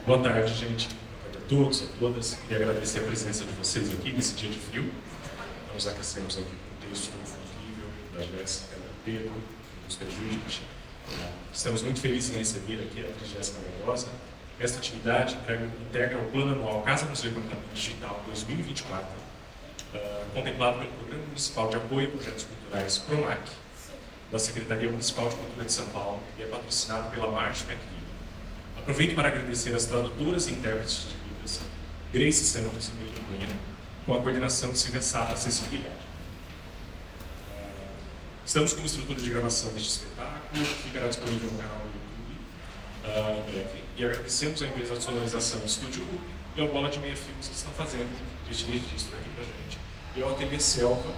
Boa tarde, gente. Boa tarde a todos, a todas. Queria agradecer a presença de vocês aqui nesse dia de frio. Nós aquecemos aqui com o texto incrível da Jéssica, da Pedro, do Música Judith. Estamos muito felizes em receber aqui a Jéssica Barbosa. Esta atividade integra o Plano Anual Casa Museu e Levantamento Digital 2024, contemplado pelo Programa Municipal de Apoio a Projetos Culturais PROMAC, da Secretaria Municipal de Cultura de São Paulo, e é patrocinado pela Marcha McViva. Aproveito para agradecer as tradutoras e intérpretes de Libras, Grace Santos e Miriam Cunha, com a coordenação de Silvia Sata Acessibilidade. Estamos com uma estrutura de gravação deste espetáculo, que ficará disponível no canal do YouTube em breve. E agradecemos a empresa de sonorização Estúdio e ao Bola de Meia Filmes que estão fazendo este registro aqui para a gente. E ao Ateliê Selva,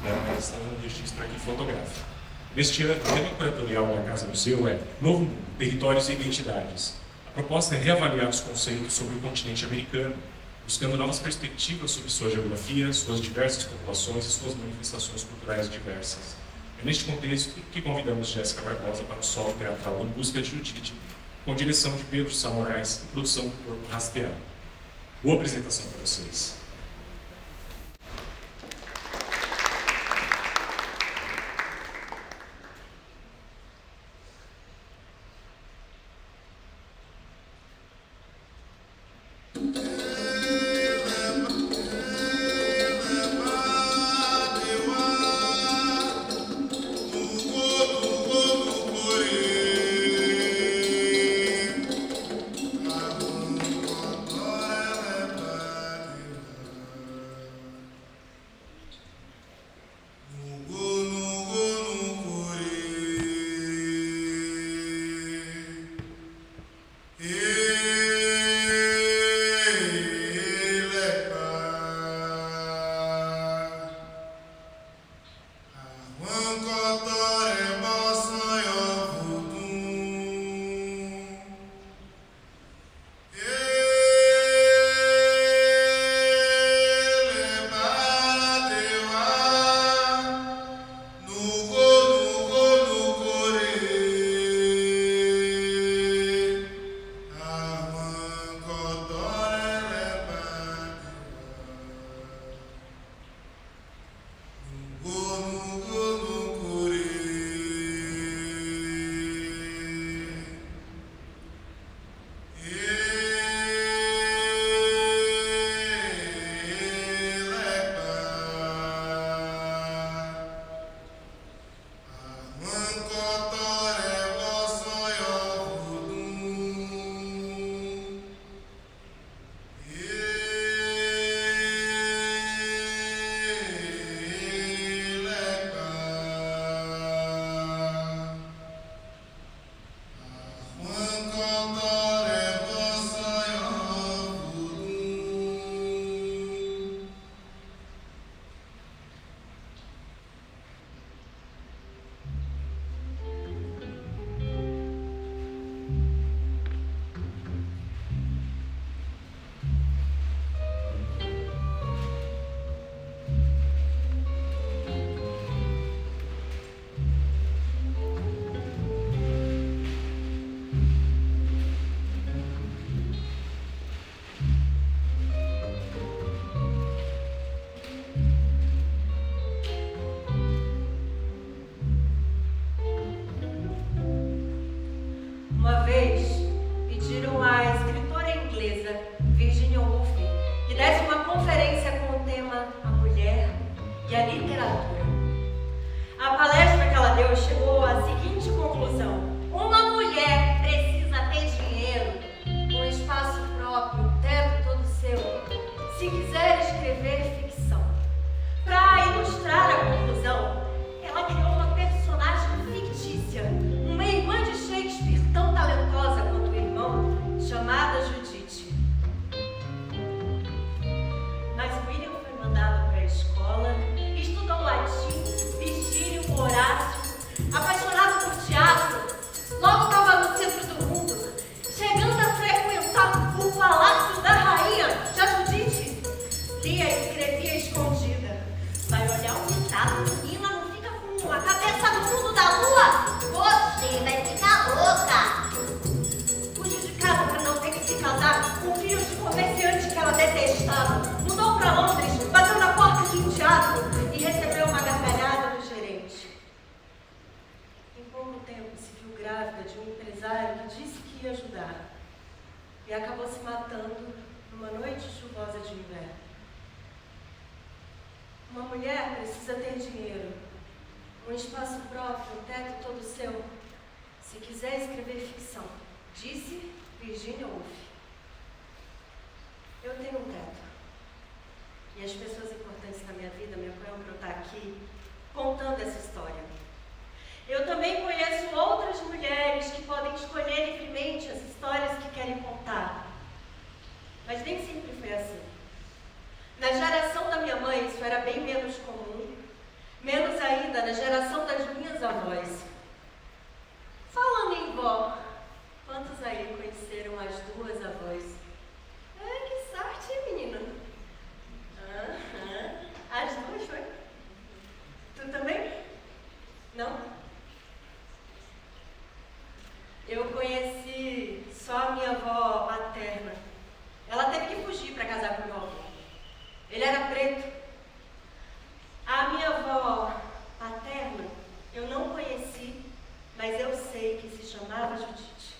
que está no registro aqui fotográfico. Neste ano, o tema curatorial da Casa Museu é Novo Mundo, Territórios e Identidades. A proposta é reavaliar os conceitos sobre o continente americano, buscando novas perspectivas sobre sua geografia, suas diversas populações e suas manifestações culturais diversas. É neste contexto que convidamos Jéssica Barbosa para o solo teatral Em Busca de Judite, com direção de Pedro Sá Moraes e produção do Corpo Rasteado. Boa apresentação para vocês. Uma vez, pediram à escritora inglesa Virginia Woolf que desse uma conferência com o tema A Mulher e a Literatura. A palestra que ela deu chegou à seguinte conclusão: uma mulher precisa ter dinheiro, um espaço próprio, um teto todo seu, se quiser escrever ficção. Para ilustrar a conclusão, ela criou uma personagem fictícia, uma irmã de Shakespeare tão talentosa quanto o irmão, chamada Judite. Mas William foi mandado para a escola, estudou latim, Virgílio, Horácio, apaixonado por teatro, logo estava no centro do mundo, chegando a frequentar o palácio da rainha, já Judite lia e escrevia mulher precisa ter dinheiro, um espaço próprio, um teto todo seu, se quiser escrever ficção, disse Virginia Woolf. Eu tenho um teto. E as pessoas importantes na minha vida me apoiam para eu estar aqui contando essa história. Eu também conheço outras mulheres que podem escolher livremente as histórias que querem contar. Mas nem sempre foi assim. Na geração da minha mãe, isso era bem menos comum. Menos ainda na geração das minhas avós. Falando em vó, quantos aí conheceram as duas avós? Que sorte, menina. As duas foi? Tu também? Não? Eu conheci só a minha avó materna. Ela teve que fugir para casar com meu avô. Ele era preto. A minha avó paterna eu não conheci, mas eu sei que se chamava Judite.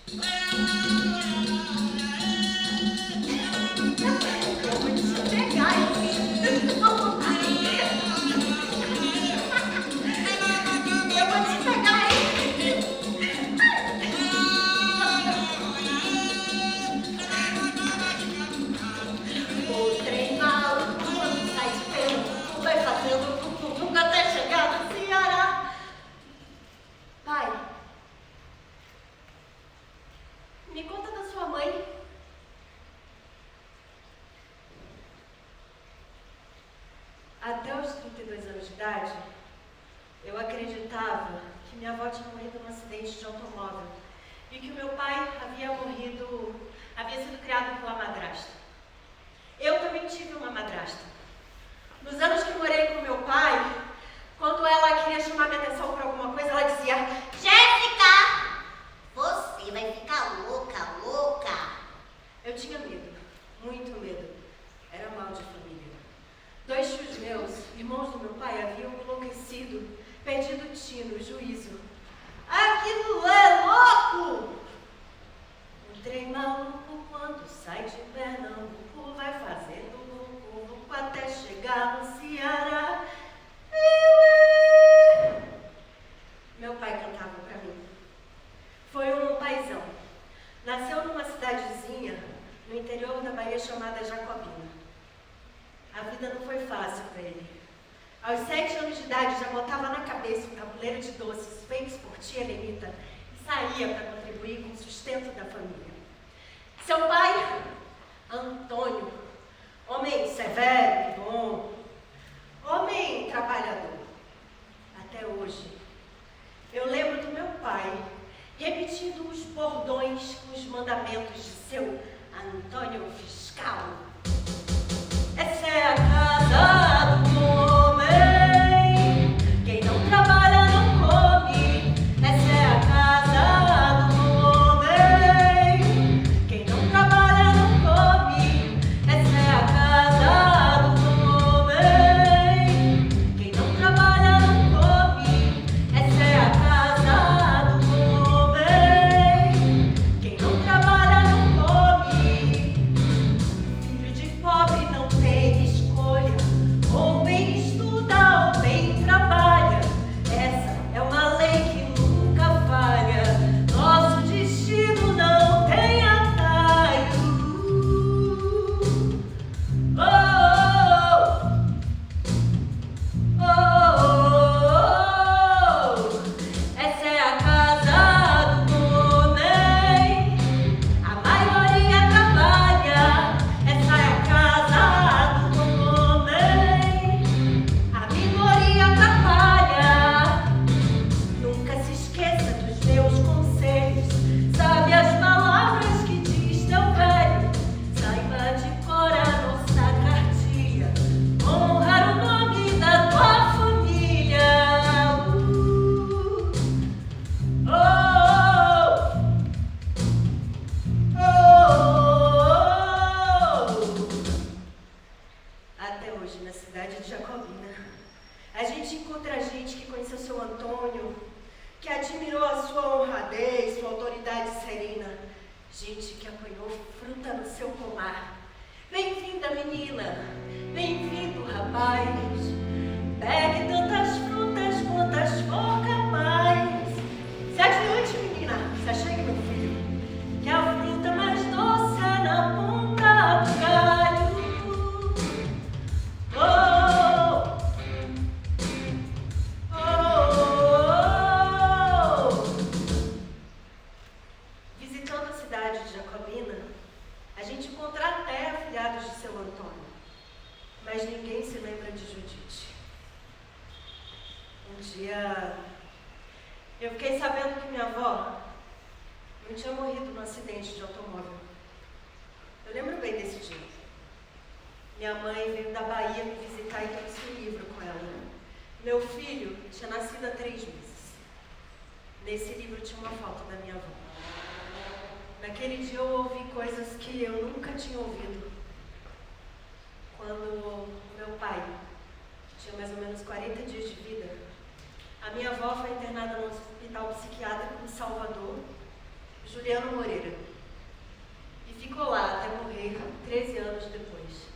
Eu vou te pegar, o trem maluco quando sai de Pernambuco vai fazendo tum-tum-tum até chegar no Ceará. Pai, me conta da sua mãe. Até os 32 anos de idade, eu acreditava que minha avó tinha morrido num acidente de automóvel e que o meu pai havia sido criado pela madrasta. Eu também tive uma madrasta. Nos anos que morei com meu pai, quando ela queria chamar minha atenção por alguma coisa, ela dizia: Jéssica, você vai ficar louca, louca. Eu tinha medo, muito medo. Era mal de família. 2 tios meus, irmãos do meu pai, haviam enlouquecido, perdido o tino, o juízo. Aquilo é louco! Um trem maluco quando sai de Pernambuco vai fazendo louco até chegar no Ceará. Meu pai cantava pra mim. Foi um paizão. Nasceu numa cidadezinha no interior da Bahia chamada Jacobina. A vida não foi fácil para ele. Aos 7 anos de idade já botava na cabeça um tabuleiro de doces feitos por tia Lenita e saía para contribuir com o sustento da família. Seu pai, Antônio, homem severo e bom, homem trabalhador. Até hoje, eu lembro do meu pai repetindo os bordões com os mandamentos de seu Antônio Fiscal. Essa é a casa do homem, quem não trabalha não come. Essa é a casa do homem, quem não trabalha não come. Essa é a casa do homem, quem não trabalha não come. Essa é a casa do homem, quem não trabalha não come. Filho de pobre não tem escolha, ou bem estuda ou bem trabalha. Essa é uma lei que nunca falha. Nosso destino não tem atalho. Oh, oh, oh, oh. Essa é a casa do homem, a maioria trabalha. Essa é a casa do homem, a minoria atrapalha. Nunca se esqueça dos meus conselhos. Sabe as palavras que diz teu velho? Saiba de cor a nossa cartilha. Honrar o nome da tua família. Oh, oh, oh. Até hoje, na cidade de Jacobina, a gente encontra gente que conheceu seu Antônio, que admirou a sua honradez, sua autoridade serena. Gente que apanhou fruta no seu pomar. Bem-vinda, menina. Bem-vindo, rapaz. seu Antônio, mas ninguém se lembra de Judite. Um dia, eu fiquei sabendo que minha avó não tinha morrido num acidente de automóvel. Eu lembro bem desse dia. Minha mãe veio da Bahia me visitar e trouxe um livro com ela. Meu filho tinha nascido há 3 meses. Nesse livro tinha uma foto da minha avó. Naquele dia eu ouvi coisas que eu nunca tinha ouvido. Quando meu pai tinha mais ou menos 40 dias de vida, a minha avó foi internada no hospital psiquiátrico de Salvador, Juliano Moreira, e ficou lá até morrer 13 anos depois.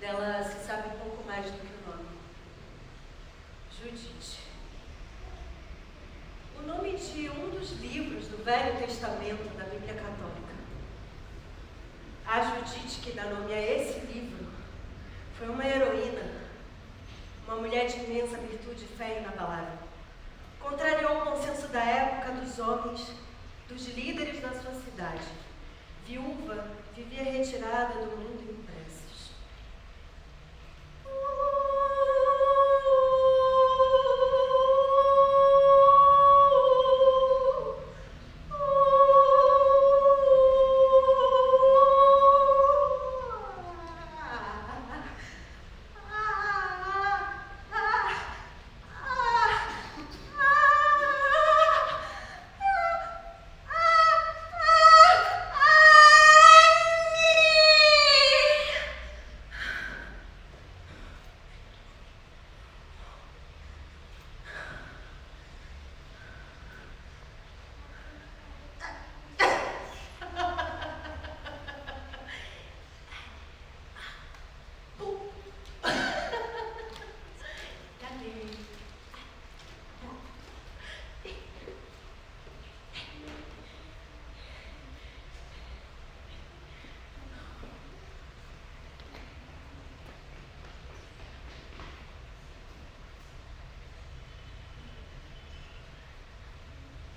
Dela se sabe pouco mais do que o nome. Judite. O nome de um dos livros do Velho Testamento da Bíblia Católica. A Judite que dá nome a esse livro foi uma heroína, uma mulher de imensa virtude e fé inabalável. Contrariou o consenso da época dos homens, dos líderes da sua cidade. Viúva, vivia retirada do mundo em preces.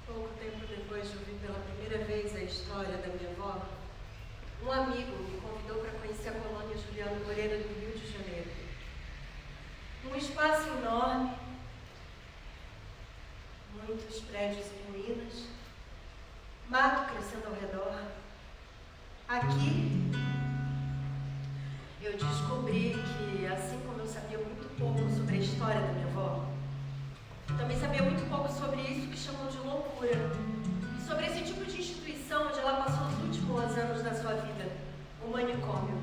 Pouco tempo depois de ouvir pela primeira vez a história da minha avó, um amigo me convidou para conhecer a colônia Juliano Moreira do Rio de Janeiro. Um espaço enorme, muitos prédios em ruínas, mato crescendo ao redor. Aqui, eu descobri que, assim como eu sabia muito pouco sobre a história da minha avó, também sabia muito pouco sobre isso que chamam de loucura. E sobre esse tipo de instituição onde ela passou os últimos anos da sua vida, o manicômio.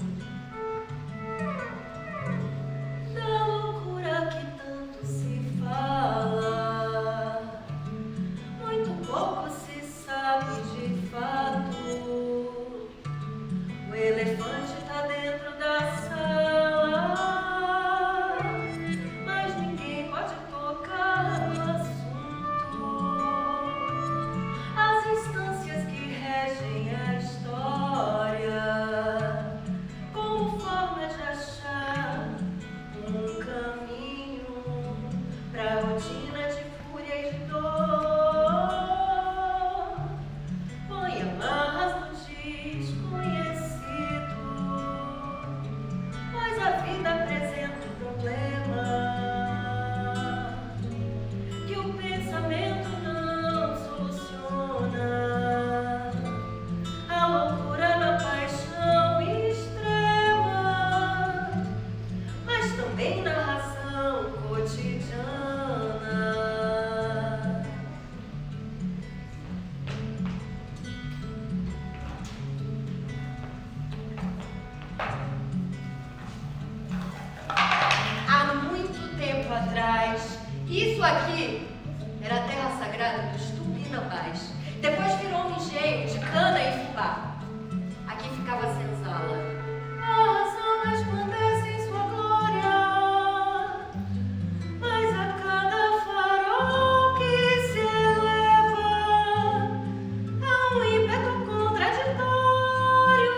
Da loucura que tanto se fala, muito pouco se sabe de fato. O elefante está dentro da sala, mas ninguém pode tocar no assunto. As instâncias que regem a história, como forma de achar um caminho para a rotina de fúria e de dor. Põe amarras no desconhecido, pois a vida apresenta um problema que o pensamento não soluciona. A loucura na paixão extrema, mas também na razão cotidiana. Há muito tempo atrás, isso aqui era a terra sagrada dos Tupinambás. Depois virou um engenho de cana e fubá. Aqui ficava a senzala. A razão resplandece em sua glória, mas a cada farol que se eleva há um ímpeto contraditório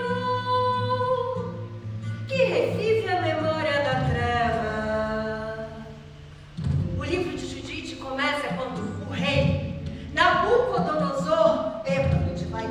que revive a memória da treva. O livro de Judite começa quando o rei Nabucodonosor, bêbado de vaidade,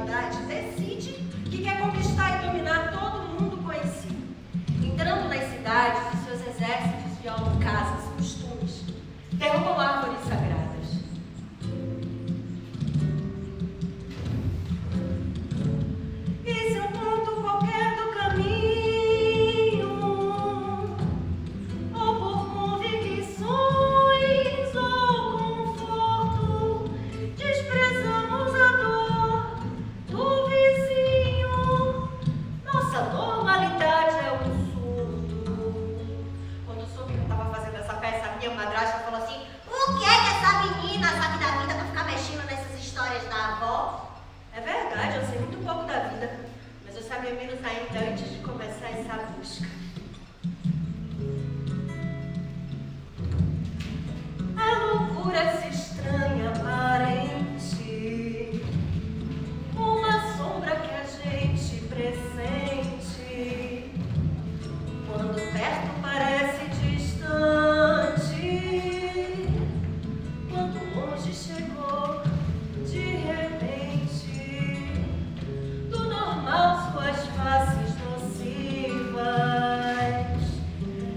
nessa busca. A loucura se estranha, aparente, uma sombra que a gente pressente, quando perto parece distante, quando longe chegou de repente, do normal suas faces nocivas,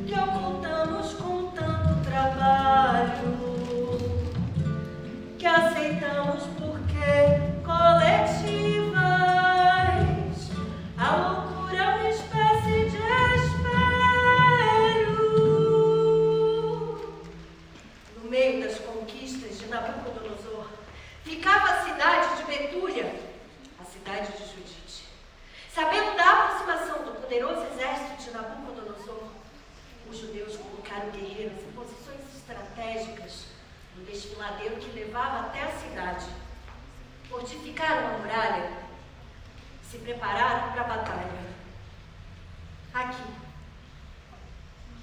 que ocultamos com tanto trabalho, que aceitamos porque coletivas. A loucura é uma espécie de espelho. No meio das conquistas de Nabucodonosor ficava a cidade de Betúlia, a cidade de Judite. Sabendo da aproximação do poderoso exército de Nabucodonosor, os judeus colocaram guerreiros em posições estratégicas no desfiladeiro que levava até a cidade. Fortificaram a muralha, se prepararam para a batalha. Aqui,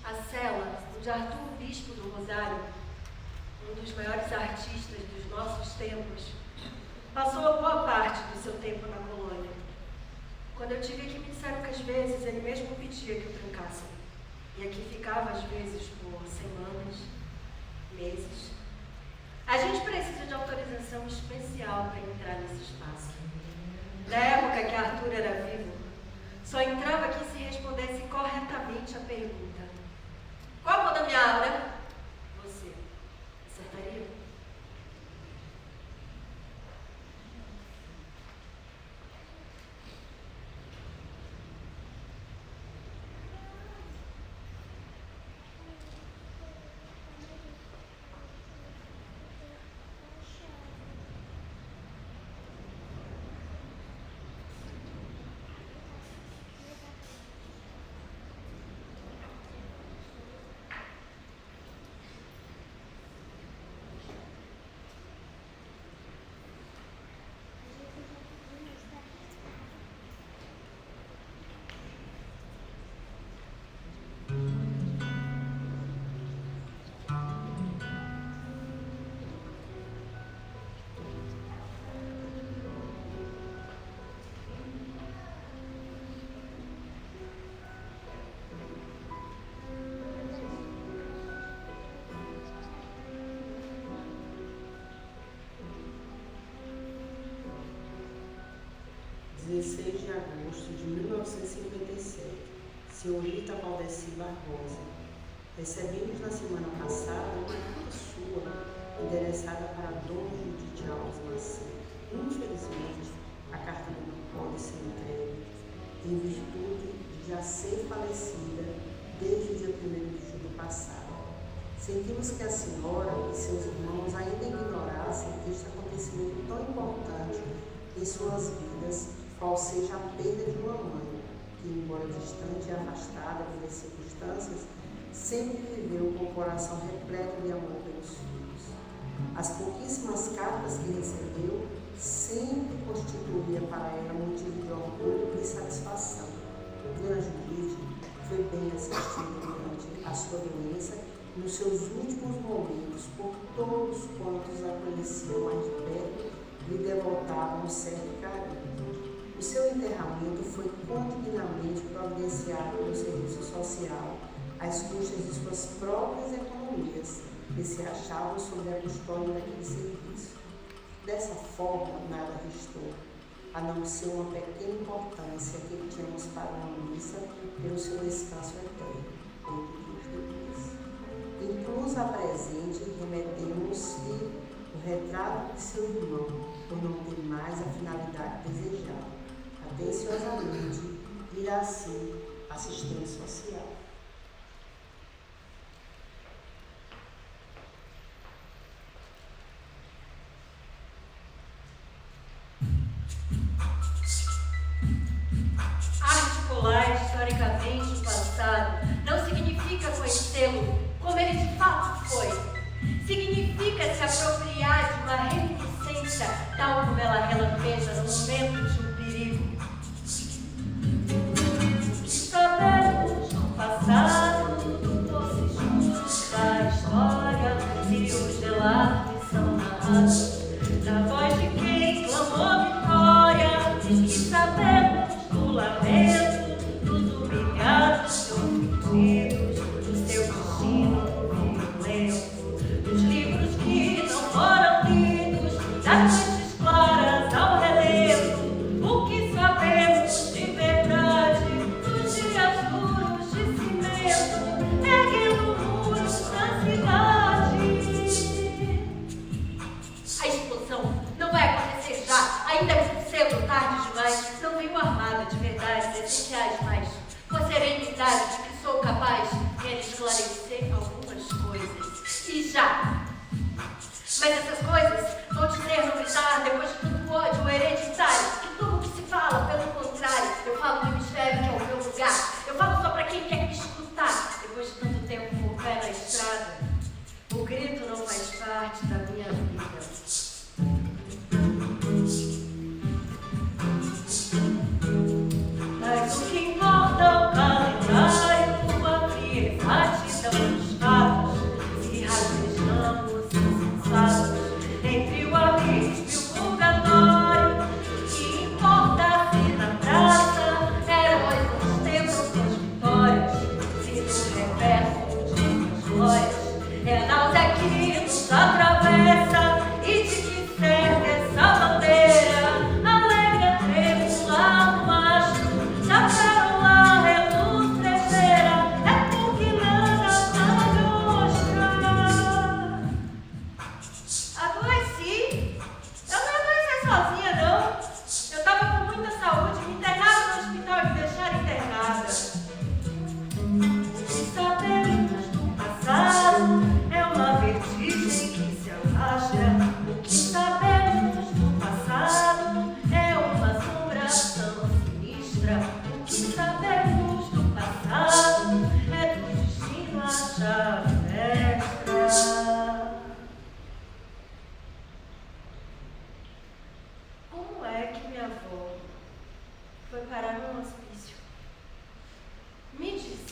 a cela onde Arthur, bispo do Rosário, um dos maiores artistas dos nossos tempos, passou boa parte do seu tempo na colônia. Quando eu tive aqui, me disseram que às vezes ele mesmo pedia que eu trancassem. E aqui ficava às vezes por semanas, meses. A gente precisa de autorização especial para entrar nesse espaço. Na época que Arthur era vivo, só entrava aqui se respondesse corretamente a pergunta: qual a cor da minha aura? Você acertaria? Dia 16 de agosto de 1957, senhorita Valdeci Barbosa. Recebemos na semana passada uma carta sua, endereçada para Dom Judite Alves Macedo. Infelizmente, a carta não pode ser entregue, em virtude de já ser falecida desde o dia 1º de julho passado. Sentimos que a senhora e seus irmãos ainda ignorassem este acontecimento tão importante em suas vidas, qual seja a perda de uma mãe, que, embora distante e afastada pelas circunstâncias, sempre viveu com o coração repleto de amor pelos filhos. As pouquíssimas cartas que recebeu sempre constituía para ela motivo de orgulho e satisfação. Dona Judite foi bem assistida durante a sua doença e nos seus últimos momentos por todos quantos a conheciam mais de perto lhe devotavam um certo carinho. O seu enterramento foi continuamente providenciado pelo serviço social, às custas de suas próprias economias, que se achavam sob a custódia daquele serviço. Dessa forma, nada restou, a não ser uma pequena importância que tínhamos para uma missa pelo seu descanso eterno, entre Deus depois. Incluso a presente, remetemos-lhe o retrato de seu irmão, por não ter mais a finalidade desejada. Atenciosamente, Iraci, assistente social. Articular historicamente o passado não significa conhecê-lo como ele de fato foi. Significa se apropriar de uma reminiscência tal como ela relampeja no momento de um perigo. E saber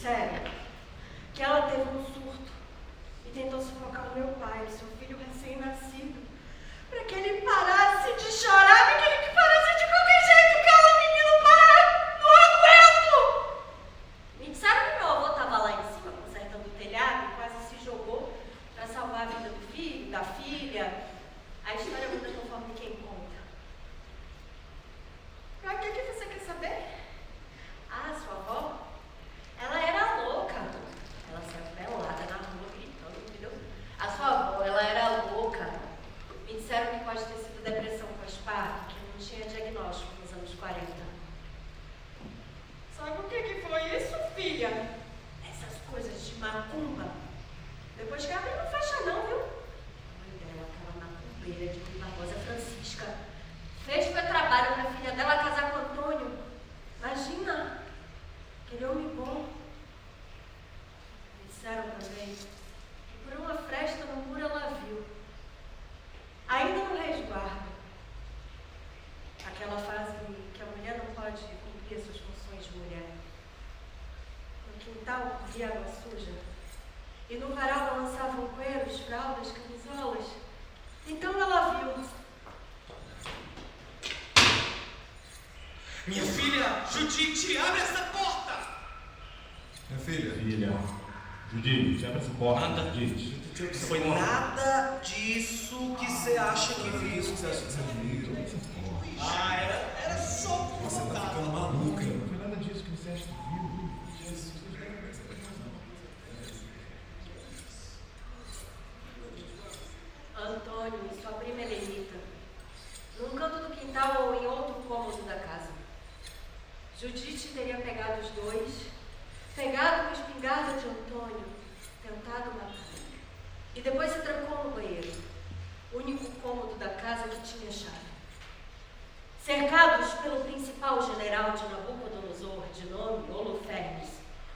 disseram que ela teve um surto e tentou sufocar o meu pai, seu filho recém-nascido, para que ele parasse de chorar, para que ele parasse de qualquer jeito, cala o menino, para! Não aguento! Me disseram que meu avô estava lá em cima, consertando o telhado, e quase se jogou para salvar a vida do filho, da filha. A história muda conforme quem conta. Pra que você quer saber? Ah, sua avó? Ela era louca. Ela saiu pelada na rua gritando, entendeu? A sua avó, ela era louca. Me disseram que pode ter sido depressão pós-parto, que não tinha diagnóstico nos anos 40. Sabe o que foi isso, filha? Essas coisas de macumba. Depois que abre, não fecha não, viu? A mãe dela, aquela macumbeira de Rui Barbosa, Francisca, fez foi trabalho para a filha dela casar com Antônio. Imagina, aquele homem bom. Me disseram também que por uma fresta no muro ela viu, ainda no resguardo, aquela fase que a mulher não pode cumprir as suas funções de mulher. No quintal corria água suja, e no varal balançavam coeiros, fraldas, camisolas. Então ela viu. Minha filha, Judite, abre essa porta! Minha filha. Judite, abre essa porta. Nada. Judite. Foi nada disso que você acha que viu. Ah, era só por Você tá ficando maluca. Não foi nada disso que você acha que viu. Antônio e sua prima Helenita, num canto do quintal ou em outro cômodo da casa. Judite teria pegado os dois, pegado com a espingarda de Antônio, tentado matar. E depois se trancou no banheiro, único cômodo da casa que tinha chave. Cercados pelo principal general de Nabucodonosor, de nome Holofernes,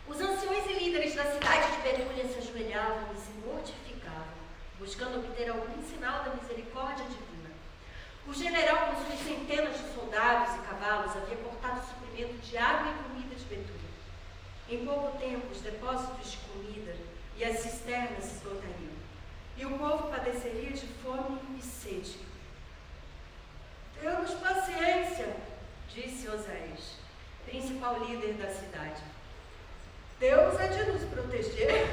os anciões e líderes da cidade de Betúlia se ajoelhavam e se mortificavam, buscando obter algum sinal da misericórdia divina. O general, com suas centenas de soldados e cavalos, havia cortado o suprimento de água e comida de Betúlia. Em pouco tempo, os depósitos de comida e as cisternas se esgotariam, e o povo padeceria de fome e sede. Tenhamos paciência, disse Oséias, principal líder da cidade. Deus há de nos proteger.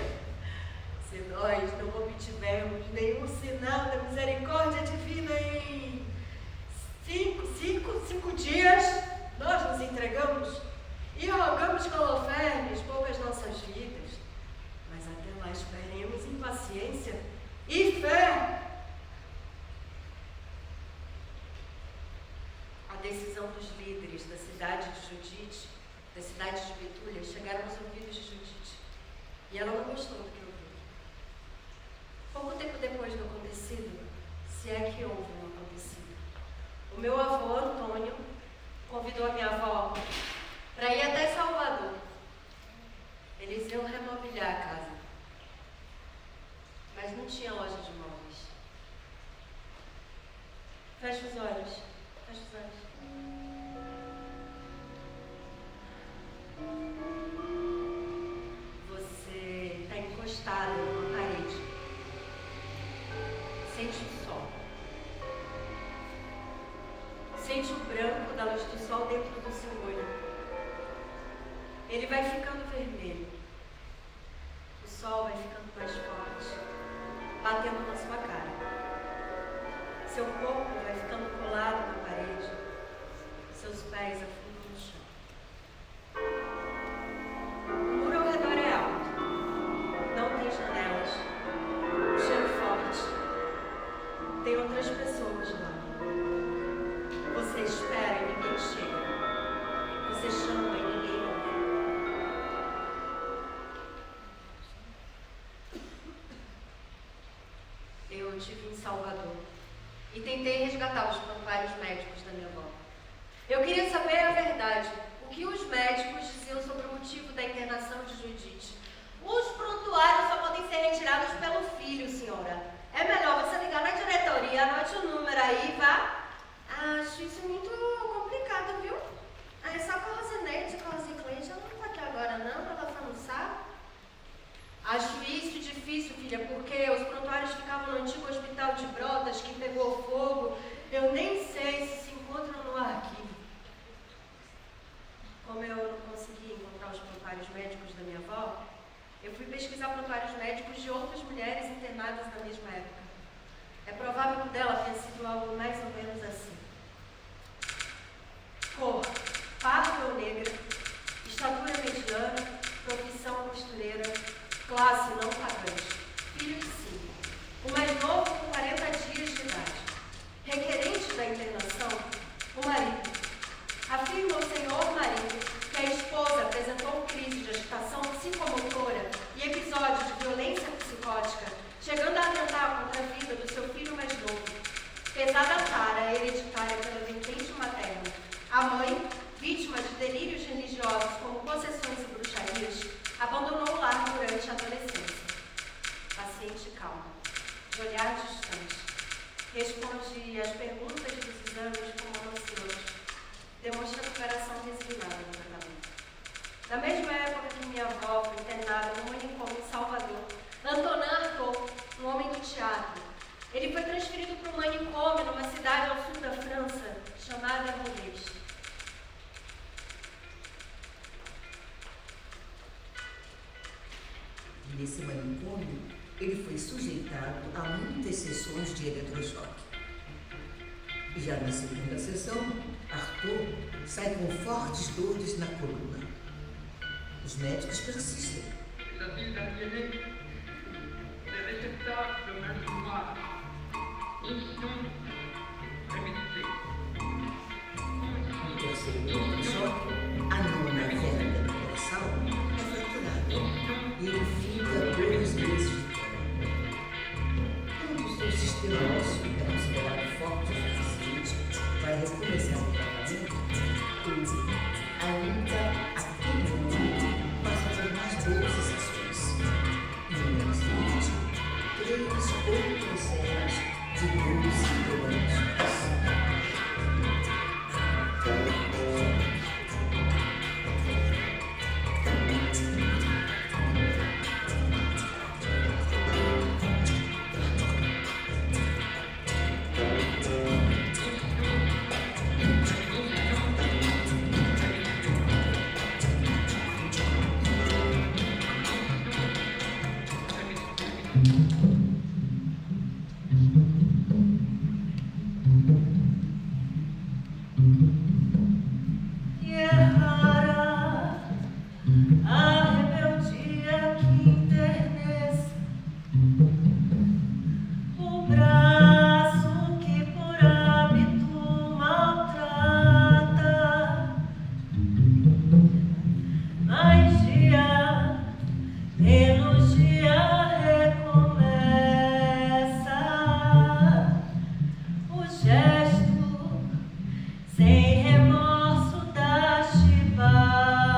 Se nós não obtivermos nenhum sinal da misericórdia divina em 5 dias, nós nos entregamos e rogamos que Holofernes poupe as nossas vidas. Mas até lá esperemos em paciência e fé. A decisão dos líderes da cidade de Judite, da cidade de Betúlia, chegaram aos ouvidos de Judite, e ela não gostou do que ouviu. Pouco tempo depois do acontecido, se é que houve um acontecido, o meu avô, Antônio, convidou a minha avó para ir até Salvador. Eles iam remobiliar a casa, mas não tinha loja de móveis. Fecha os olhos, fecha os olhos. Você está encostado numa parede. Sente o sol. Sente o branco da luz do sol dentro do seu olho. Ele vai ficando vermelho. O sol vai ficando mais forte, batendo na sua cara. Seu corpo vai ficando colado na parede. Seus pés afundam no chão. O muro ao redor é alto. Não tem janelas. O cheiro forte. Tem outras pessoas lá. Você espera e ninguém chega. Você chama e ninguém ouve. Eu estive em Salvador e tentei resgatar os prontuários médicos da minha avó. Eu queria saber a verdade. O que os médicos diziam sobre o motivo da internação de Judite. Os prontuários só podem ser retirados pelo filho, senhora. É melhor você ligar na diretoria, anote o número aí, vá. Acho isso muito complicado, viu? É só com a Rosinete, com a Rosiclete, ela não tá aqui agora não, ela tá no sábado. prontuários médicos da minha avó, eu fui pesquisar prontuários médicos de outras mulheres internadas na mesma época. É provável que o dela tenha sido algo mais ou menos assim. Cor, parda ou negra, estatura mediana, profissão costureira, classe não pagante, filho de 5, o mais novo com 40 dias de idade. Requerente da internação, o marido. Afirma o senhor marido que a esposa apresentou crise de agitação psicomotora e episódio de violência psicótica, chegando a atentar contra a vida do seu filho mais novo. Pesada tara hereditária pela vertente materna. A mãe, vítima de delírios religiosos como possessões e bruxarias, abandonou o lar durante a adolescência. Paciente calma, de olhar distante, responde às perguntas dos exames como ansioso, demonstra cooperação resignada no tratamento. Na mesma época que minha avó foi internada no manicômio em Salvador, Antonin Artaud, um homem do teatro, ele foi transferido para um manicômio numa cidade ao sul da França chamada Rodez. Nesse manicômio, ele foi sujeitado a muitas sessões de eletrochoque. Já na segunda sessão, Artaud sai com fortes dores na coluna. Os médicos persistem. No terceiro eletrochoque, a nona vértebra dorsal é fraturada e ele fica 2 meses de cama. Quando o seu sistema ósseo é considerado forte o suficiente para recomeçar o tratamento, ele ainda aquele momento passa por mais 12 sessões. E no ano seguinte, 3 outras séries de 12 quilômetros. Sem remorso da chibata.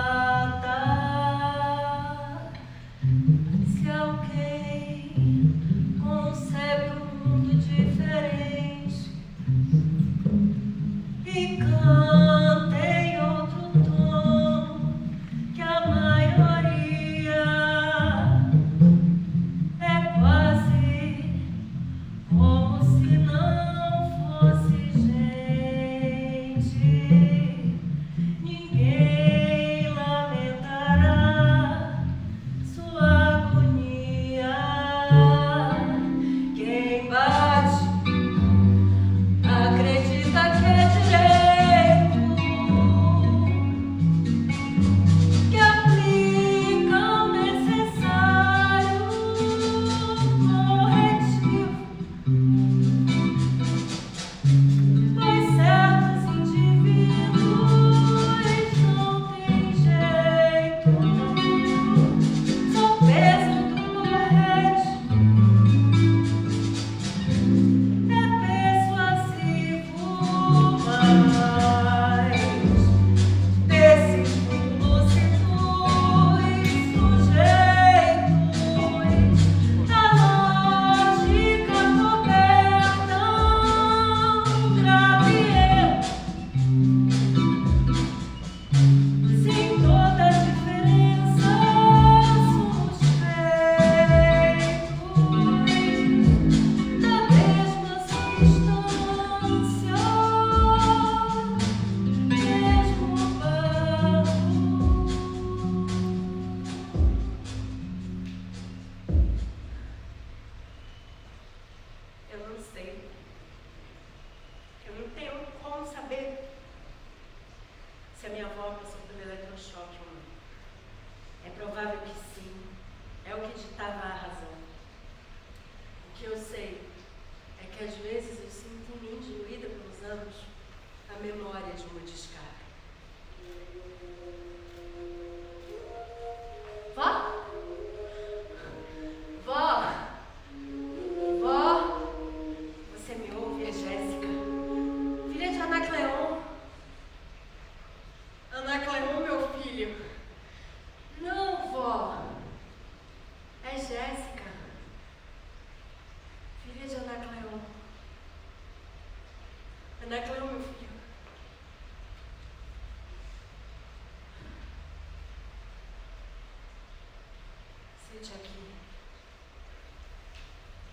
noite aqui.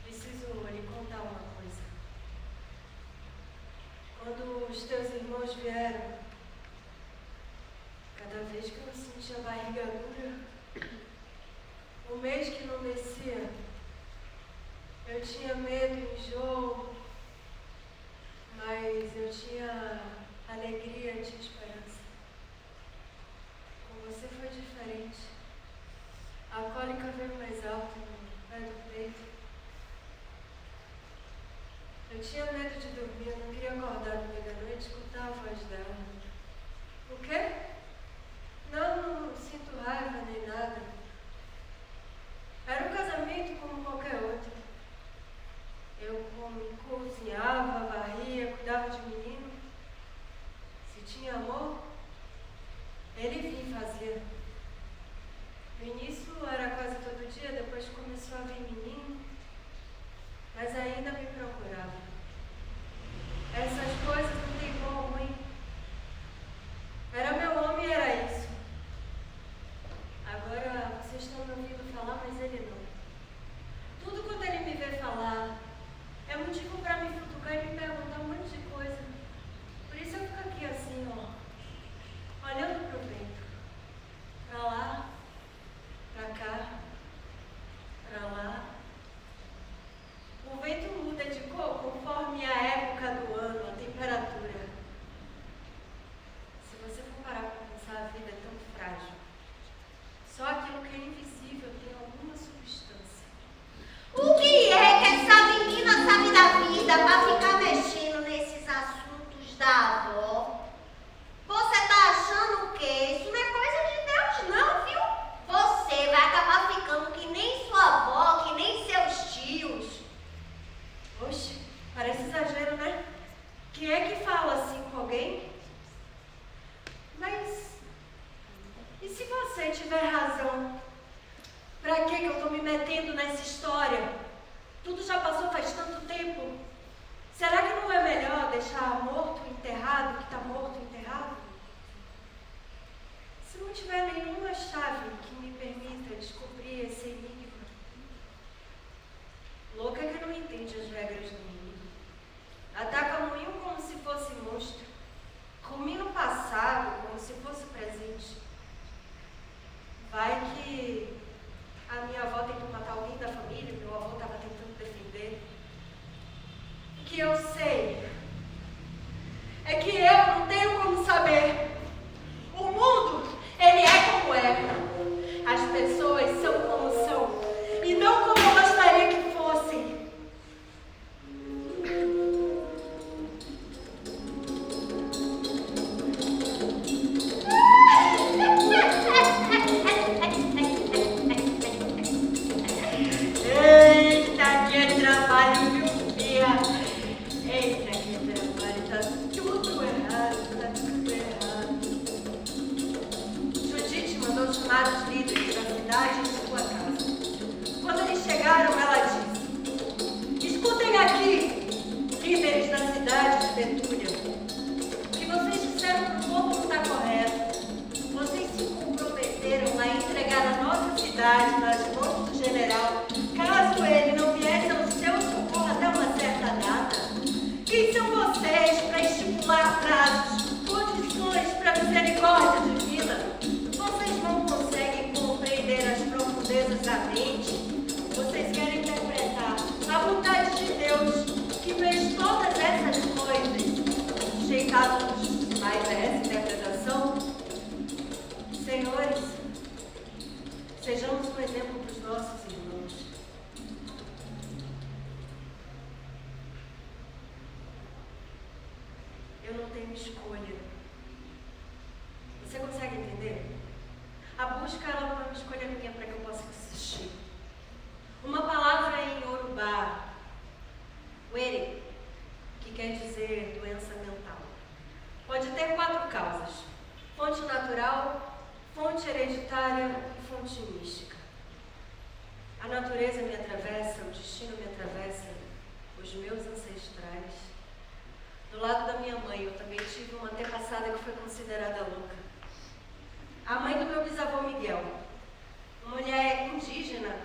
Preciso lhe contar uma coisa. Quando os teus irmãos vieram, cada vez que eu sentia a barriga dura, o mês que não descia, eu tinha medo e enjoo, mas eu tinha alegria e esperança. Com você foi diferente. A cólica veio mais alta no pé do peito. Eu tinha medo de dormir, eu não queria acordar no meio da noite e escutar a voz dela. O quê? Não sinto raiva nem nada. Era um casamento como qualquer outro. Eu cozinhava, varria, cuidava de menino. Se tinha amor, ele vinha e fazia. No início era quase todo dia, depois começou a vir menino, mas ainda me procurava. Essas coisas não tem bom ou ruim. Era meu homem e era isso. Agora vocês estão me ouvindo falar, mas ele não. Tudo quando ele me vê falar é motivo para me futucar e me perguntar um monte de coisa. Por isso eu fico aqui assim, ó, olhando pro vento. Pra lá, pra cá, pra lá. O vento muda de cor conforme a época do ano, a temperatura. Se você for parar para pensar, a vida é tão frágil. Só aquilo que é invisível tem alguma substância. O que é que essa menina sabe da vida para ficar mexendo nesses assuntos da avó? Você tá achando o quê? Isso não é coisa de Deus não, viu? Você vai acabar ficando que nem sua avó, que nem seus tios. Oxe, parece exagero, né? Quem é que fala assim com alguém? Mas, e se você tiver razão? Pra que eu tô me metendo nessa história? Tudo já passou faz tanto tempo. Será que não é melhor deixar morto enterrado que tá morto enterrado? Se não tiver nenhuma chave que me permita descobrir esse enigma. Louca que não entende as regras do mundo. Ataca moinho como se fosse monstro. Combina o passado como se fosse presente. Vai que a minha avó tentou matar alguém da família, meu avô estava tentando defender. O que eu sei é que eu não tenho como saber. O mundo, ele é como é. As pessoas são como são e não como eu gostaria que fossem. Eita, que trabalho, viu, Fia? Eita, que trabalho, tá tudo errado, tá tudo errado. Judite mandou chamar os líderes da cidade em sua casa. Quando eles chegaram, ela disse: escutem aqui, líderes da cidade de Betúlia. O que vocês disseram para o povo não está correto. Vocês se comprometeram a entregar a nossa cidade nas mãos do general, caso ele não viesse ao seu socorro até uma certa data. Quem são vocês para estipular prazos, condições para a misericórdia divina? Vocês não conseguem compreender as profundezas da mente. Vocês querem interpretar a vontade de Deus, que fez todas essas coisas, sujeitados mais a essa interpretação? Senhores, sejamos um exemplo para os nossos irmãos. Eu não tenho escolha. Você consegue entender? A busca ela não é uma escolha minha para que eu possa assistir. Uma palavra em Yorubá, were, que quer dizer doença mental, pode ter 4 causas: fonte natural, fonte hereditária e fonte mística. A natureza me atravessa, o destino me atravessa, os meus ancestrais. Do lado da minha mãe, eu também tive uma antepassada que foi considerada louca. A mãe do meu bisavô Miguel, uma mulher indígena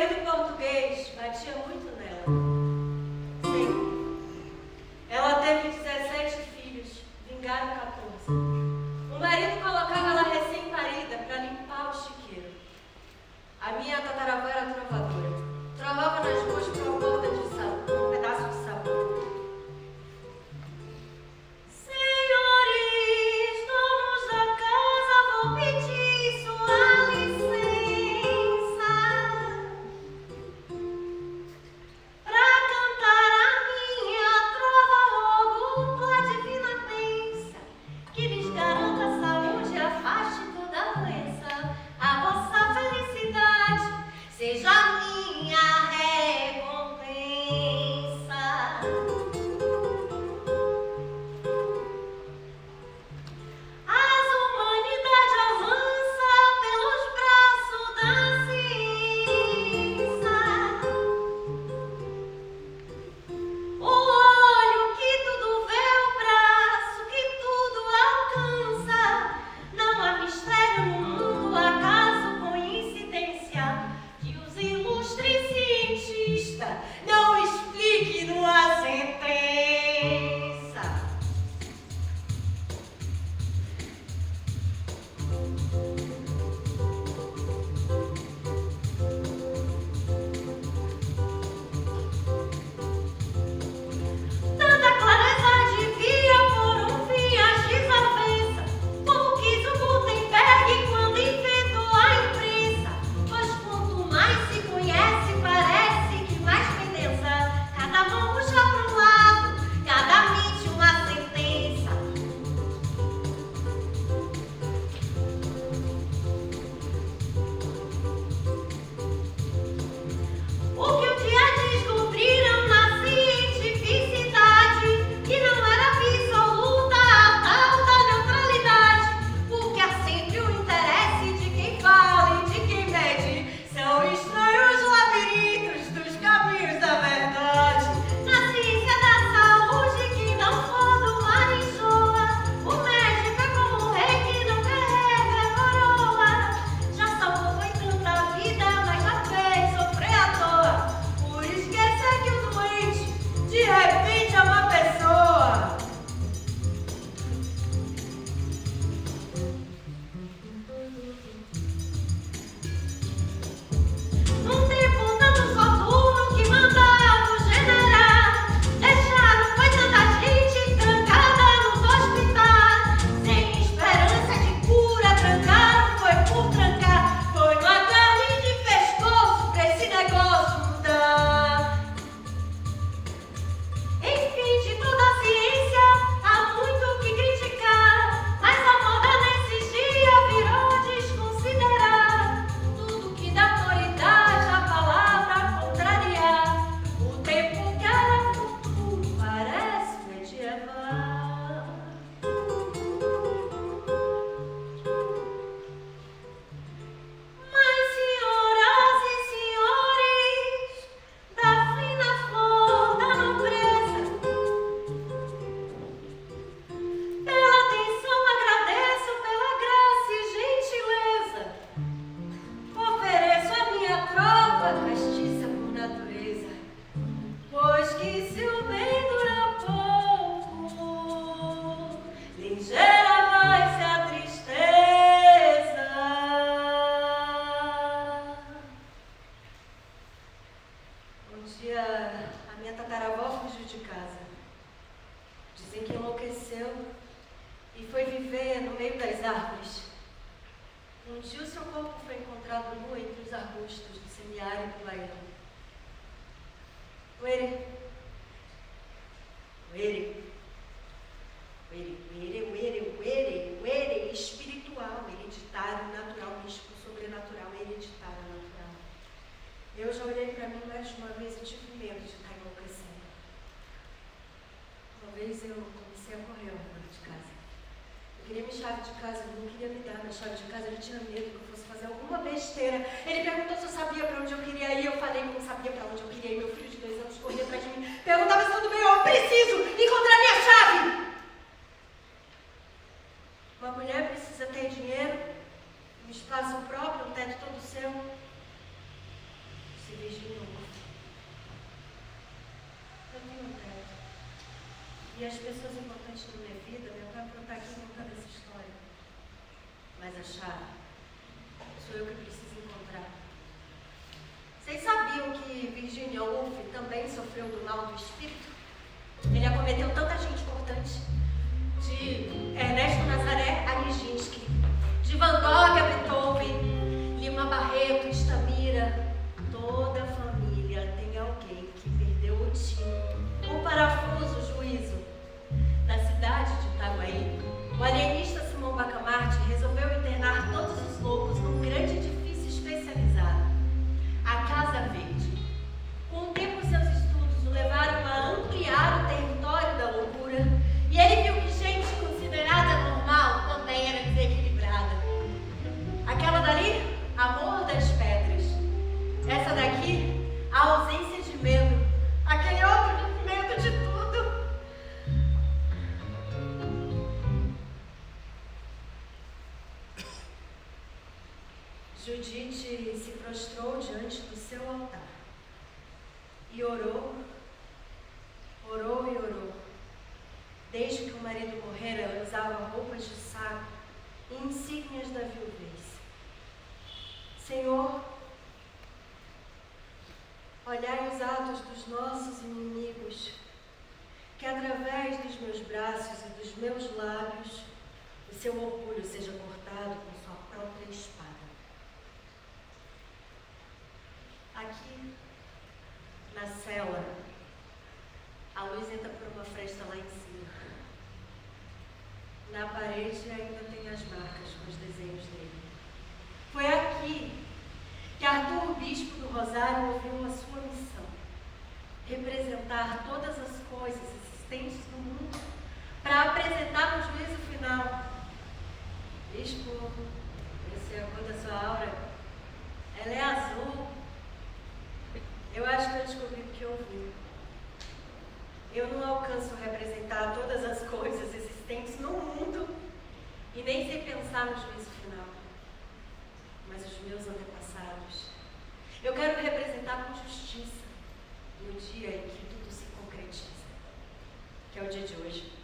marido português batia muito nela. Sempre. Ela teve 17 filhos, vingaram 14. O marido colocava ela recém-parida para limpar o chiqueiro. A minha tataravó era trovadora. Trovava nas ruas com uma borda de sabão, com um pedaço de sabão. Senhores, donos da casa, vou pedir sua licença pra cantar a minha trova. Rogo a divina bênção que lhes garanta a saúde e afaste toda doença. A vossa felicidade seja minha recompensa. As humanidade avança pelos braços da ciência. O olho que tudo vê, o braço que tudo alcança. Não há mistério no mundo, acaso, coincidência, que os ilustres cientistas não expliquem numa sentença. Tanta clareza devia por um fim as desavenças, como quis o Gutenberg quando inventou a imprensa. Pois quanto mais se conhece, parece que mais pendença. Cada mão puxa para um lado, cada mente uma sentença. O que um dia descobriram na cientificidade, que não era absoluta a tal da neutralidade, porque há sempre o interesse de quem fala e de quem mede. São estranhos labirintos dos caminhos da verdade. Na ciência da saúde, que não for do mar enjoa. O médico é como um rei que não carrega a coroa. Já salvou foi tanta vida, mas já fez sofrer à toa. Por esquecer que o doente, de repente, é uma pessoa. Num tempo tanto soturno que mandava o general, deixaram foi tanta gente trancada nos hospitais. Sem esperança de cura, trancaram foi por trancar. Foi no agarre de pescoço pra esse negócio mudar. Enfim, de toda a ciência há muito o que criticar, mas a moda nesses dias virou desconsiderar tudo que dá autoridade à palavra contrariar. O tempo que era futuro parece medieval. Mas, senhoras e senhores, da fina flor da nobreza, pela atenção agradeço, pela graça e gentileza. Ofereço a minha trova castiça por natureza, pois que se o bem dura pouco, ligeira vai ser a tristeza. Um dia a minha tataravó fugiu de casa. Dizem que enlouqueceu e foi viver no meio das árvores. Um dia o seu corpo foi encontrado nu entre os arbustos do semiárido baiano. Uere, uere, uere, uere, uere, uere, uere, espiritual, hereditário, natural, místico, sobrenatural, hereditário, natural. Eu já olhei para mim mais de uma vez e tive medo de estar enlouquecendo. Uma vez eu comecei a correr ao redor de casa. Eu queria minha chave de casa, ele não queria me dar minha chave de casa, ele tinha medo que eu fosse fazer alguma besteira. Ele perguntou se eu sabia para onde eu queria ir, eu falei que não sabia para onde eu queria ir. Meu filho de 2 anos corria atrás de mim, perguntava se tudo bem, eu preciso encontrar minha chave. Uma mulher precisa ter dinheiro, um espaço próprio, um teto todo seu. Se E as pessoas importantes na minha vida, meu pai por estar aqui contando essa história. Mas a chave sou eu que preciso encontrar. Vocês sabiam que Virginia Woolf também sofreu do mal do espírito? Ele acometeu tanta gente importante. De Ernesto Nazaré a Nijinsky, de Van Gogh a Beethoven, Lima Barreto, Estamira. Toda a família tem alguém que perdeu o tino, o parafuso, o juízo. Na cidade de Itaguaí, o alienista Simão Bacamarte resolveu internar todos os loucos num grande edifício especializado, a Casa Verde. Com o tempo, seus estudos o levaram a ampliar o território da loucura, e ele viu que gente considerada normal também era desequilibrada. Aquela dali, amor das pedras. Essa daqui, a ausência de medo. Aquele outro, medo de tudo. Judite se prostrou diante do seu altar e orou, orou e orou. Desde que o marido morrera, ela usava roupas de saco e insígnias da viuvez. Senhor, olhai os atos dos nossos inimigos, que através dos meus braços e dos meus lábios, o seu orgulho seja cortado com sua própria espada. Aqui, na cela, a luz entra por uma fresta lá em cima. Na parede ainda tem as marcas com os desenhos dele. Foi aqui que Arthur, bispo do Rosário, ouviu a sua missão: representar todas as coisas existentes no mundo para apresentar no juízo final. Bispo, essa é a cor da sua aura. Ela é azul. Eu acho que eu descobri o que eu vi. Eu não alcanço representar todas as coisas existentes no mundo e nem sei pensar no juízo final. Mas os meus antepassados, eu quero representar com justiça no dia em que tudo se concretiza, que é o dia de hoje.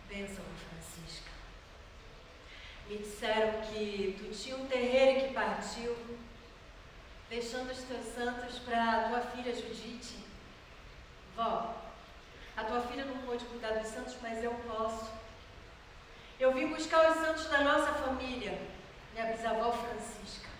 Bênção, Francisca. Me disseram que tu tinha um terreiro e que partiu, deixando os teus santos para tua filha Judite. Vó, a tua filha não pôde cuidar dos santos, mas eu posso. Eu vim buscar os santos da nossa família, minha bisavó Francisca.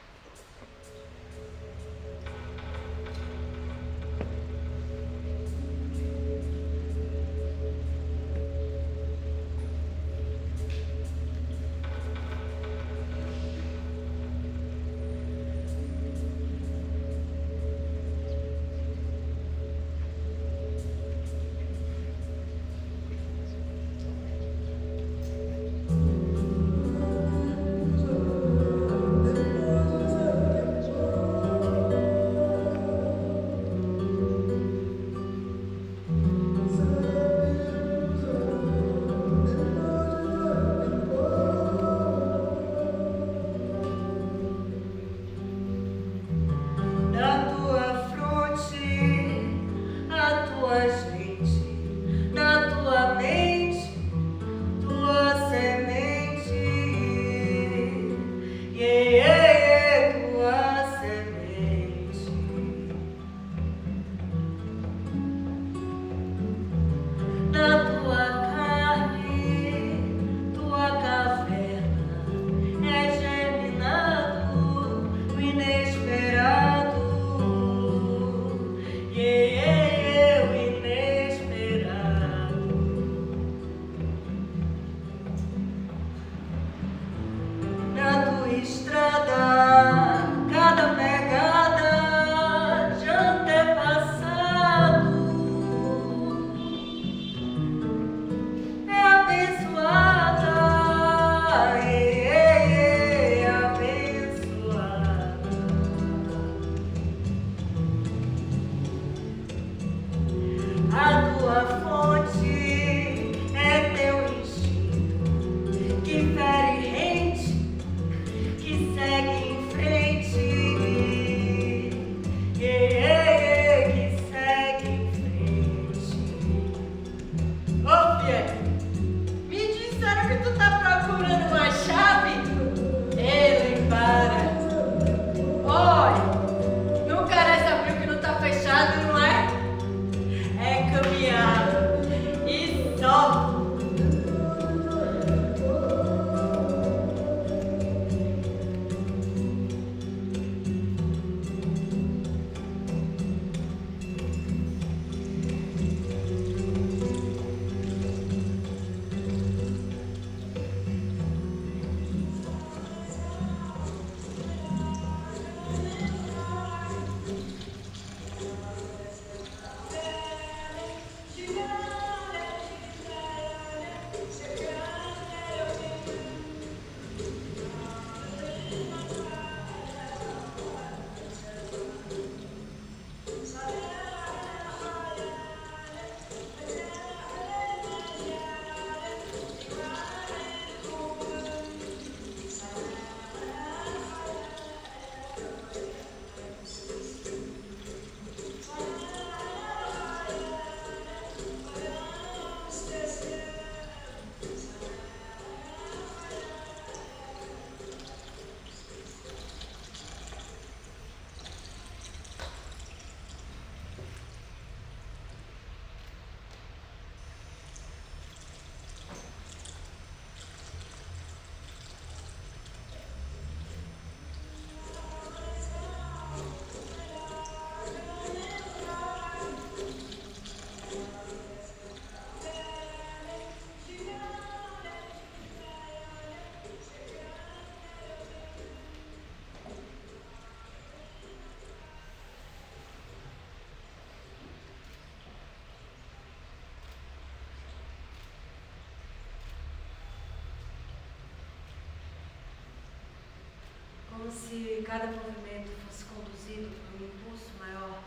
se cada movimento fosse conduzido por um impulso maior,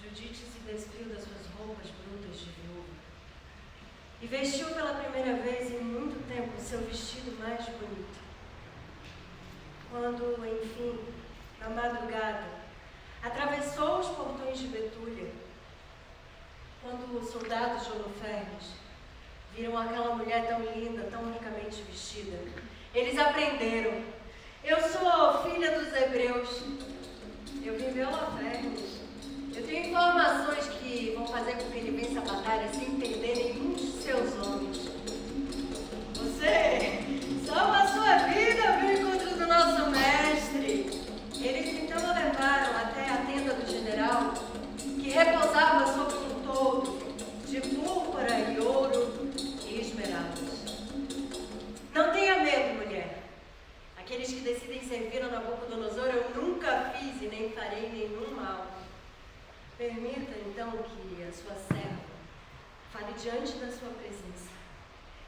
Judite se despiu das suas roupas brutas de viúva e vestiu pela primeira vez em muito tempo seu vestido mais bonito. Quando, enfim, na madrugada, atravessou os portões de Betúlia, quando os soldados de Holofernes viram aquela mulher tão linda, tão ricamente vestida, eles aprenderam: eu sou filha dos hebreus, eu vim ver Holofernes, eu tenho informações que vão fazer com que ele vença a batalha sem perder nenhum de seus homens. Você salva a sua vida, vem contra o nosso mestre. Eles então o levaram até a tenda do general, que repousava sobre um toldo de púrpura e ouro e esmeraldas. Não tenha medo, mulher. Aqueles que decidem servir a Nabucodonosor eu nunca fiz e nem farei nenhum mal. Permita então que a sua serva fale diante da sua presença.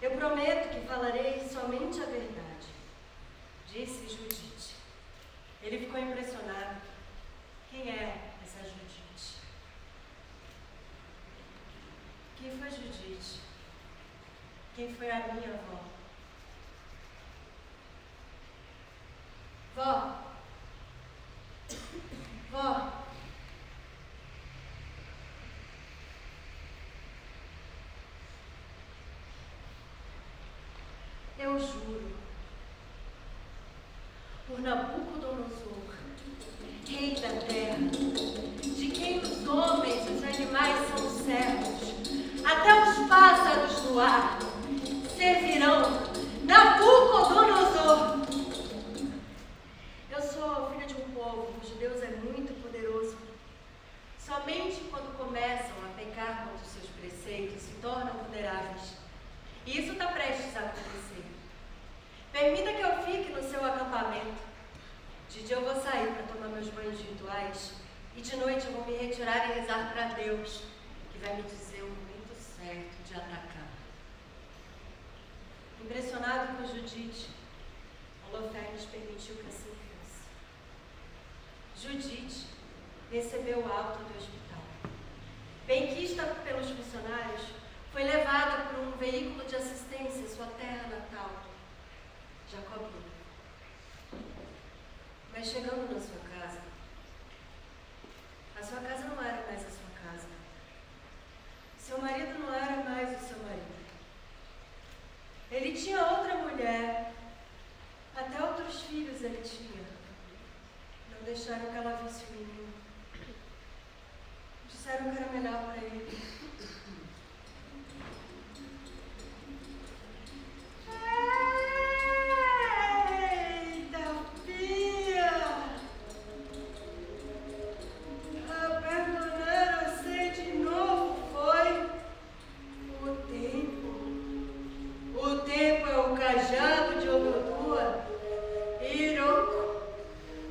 Eu prometo que falarei somente a verdade, disse Judite. Ele ficou impressionado. Quem é essa Judite? Quem foi Judite? Quem foi a minha avó? Vó. Vó. Eu juro, por Nabucodonosor, rei da terra, de quem os homens e os animais são servos, até os pássaros do ar servirão Nabucodonosor. Eu sou filha de um povo cujo Deus é muito poderoso. Somente quando começam a pecar contra os seus preceitos se tornam vulneráveis. E isso está prestes a acontecer. Permita que eu fique no seu acampamento. De dia eu vou sair para tomar meus banhos rituais e de noite eu vou me retirar e rezar para Deus, que vai me dizer o momento certo de atacar. Impressionado com Judite, Holofernes permitiu que assim fosse. Judite recebeu alta do hospital. Benquista pelos funcionários, foi levada por um veículo de assistência à sua terra natal, Jacobina. Mas chegando na sua casa, a sua casa não era mais a sua casa. Seu marido não era mais o seu marido. Ele tinha outra mulher, até outros filhos ele tinha. Não deixaram que ela visse o menino. Disseram que era melhor para ele.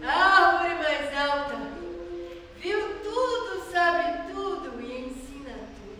Árvore mais alta, viu tudo, sabe tudo e ensina tudo.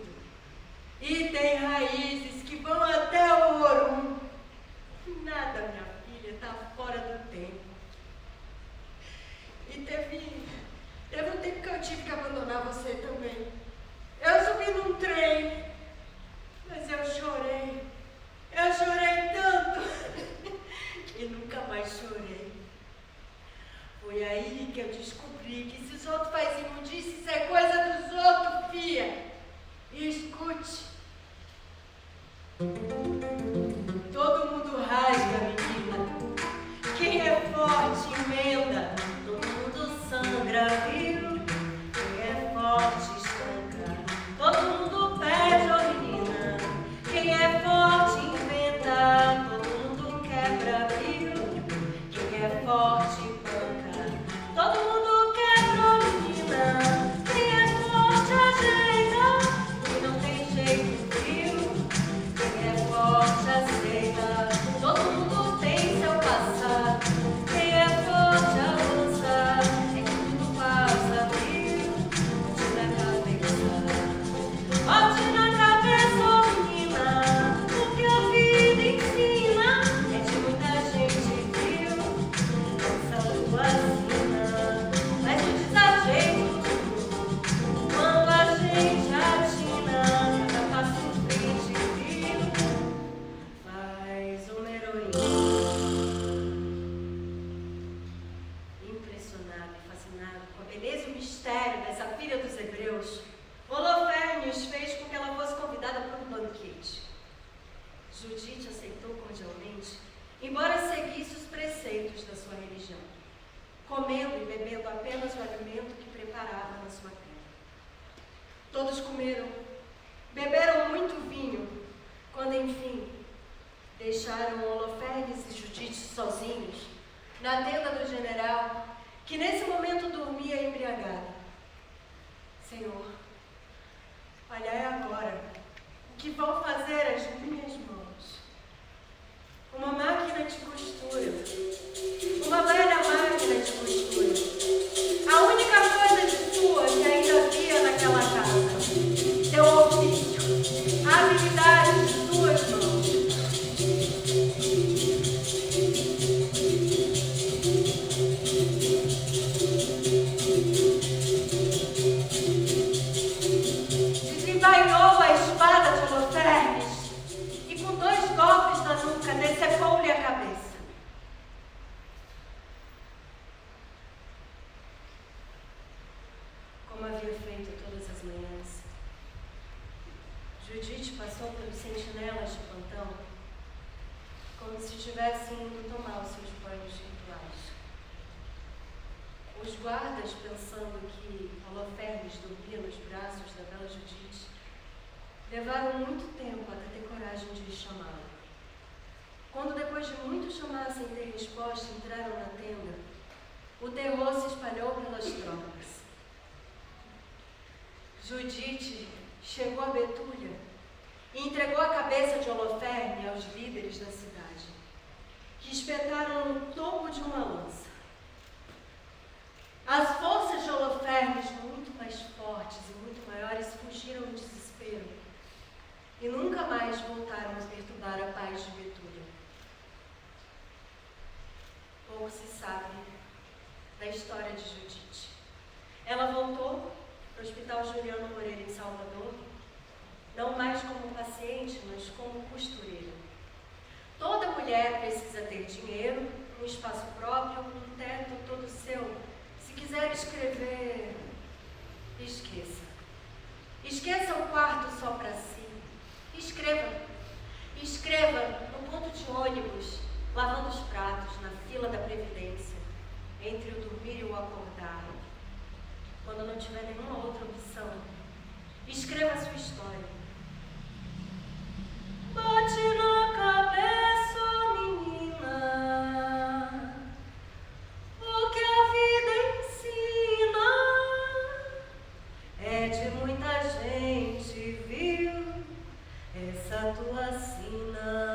Judite aceitou cordialmente, embora seguisse os preceitos da sua religião, comendo e bebendo apenas o alimento que preparava na sua terra. Todos comeram, beberam muito vinho, quando enfim deixaram Holofernes e Judite sozinhos na tenda do general, que nesse momento dormia embriagado. Senhor, olhai agora o que vão fazer as minhas mãos. Uma máquina de costura, uma velha máquina de costura. A única coisa de sua que ainda havia naquela casa, seu ofício, a habilidade de suas mãos. Desembainhou a espada de Holofernes e com 2 golpes na nuca decepou-lhe a cabeça. Como havia feito todas as manhãs, Judite passou pelos sentinelas de plantão como se estivesse indo tomar os seus banhos rituais. Os guardas, pensando que Holofernes dormia nos braços da bela Judite, levaram muito tempo até ter coragem de chamá-la. Quando, depois de muito chamar sem ter resposta, entraram na tenda, o terror se espalhou pelas tropas. Judite chegou a Betúlia e entregou a cabeça de Holofernes aos líderes da cidade, que espetaram no topo de uma lança. As forças de Holofernes, muito mais fortes e muito maiores, fugiram em desespero e nunca mais voltaram a perturbar a paz de Betúlia. Pouco se sabe da história de Judite. Ela voltou para o Hospital Juliano Moreira em Salvador, não mais como paciente, mas como costureira. Toda mulher precisa ter dinheiro, um espaço próprio, um teto todo seu. Se quiser escrever, esqueça. Esqueça o quarto só para si. Escreva. Escreva no ponto de ônibus, lavando os pratos, na fila da Previdência, entre o dormir e o acordar. Quando não tiver nenhuma outra opção, escreva a sua história. Bate na cabeça, menina, o que a vida ensina é de muita gente, viu? Essa tua sina.